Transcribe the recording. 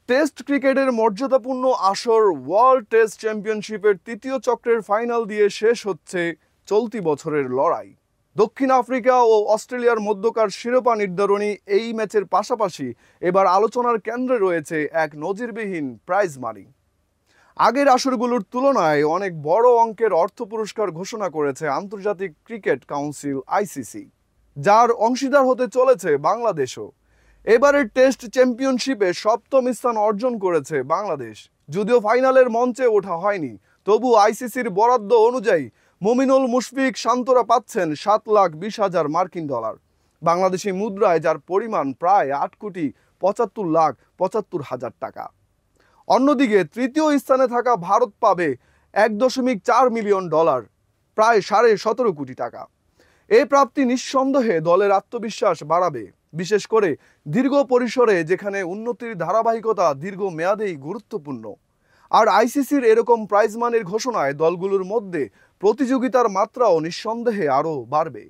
Test ক্রিকেটের মর্যাদাপূর্ণ আসর ওয়ার্ল্ড টেস্ট চ্যাম্পিয়নশিপের তৃতীয় চক্রের ফাইনাল দিয়ে শেষ হচ্ছে চলতি বছরের লড়াই। দক্ষিণ আফ্রিকা ও অস্ট্রেলিয়ার মধ্যকার শিরোপা নির্ধারণী এই ম্যাচের পাশাপাশি এবার আলোচনার কেন্দ্রে রয়েছে এক নজিরবিহীন প্রাইজ মানি। আগের আসরগুলোর তুলনায় অনেক বড় অঙ্কের অর্থ পুরস্কার ঘোষণা করেছে আন্তর্জাতিক ক্রিকেট কাউন্সিল আইসিসি, যার অংশীদার হতে চলেছে বাংলাদেশও। এবারের টেস্ট চ্যাম্পিয়নশিপে সপ্তম স্থান অর্জন করেছে বাংলাদেশ। যদিও ফাইনালের মঞ্চে ওঠা হয়নি, তবু আইসিসির বরাদ্দ অনুযায়ী মুমিনুল মুশফিক শান্তরা পাচ্ছেন 7,20,000 মার্কিন ডলার, বাংলাদেশি মুদ্রায় যার পরিমাণ প্রায় 8,75,75,000 টাকা। অন্যদিকে তৃতীয় স্থানে থাকা ভারত পাবে 1.4 মিলিয়ন ডলার, প্রায় 17.5 কোটি টাকা। এই প্রাপ্তি নিঃসন্দেহে দলের আত্মবিশ্বাস বাড়াবে, বিশেষ করে দীর্ঘ পরিসরে, যেখানে উন্নতির ধারাবাহিকতা দীর্ঘমেয়াদেই গুরুত্বপূর্ণ। আর আইসিসির এরকম প্রাইজ মানির ঘোষণায় দলগুলোর মধ্যে প্রতিযোগিতার মাত্রাও নিঃসন্দেহে আরও বাড়বে।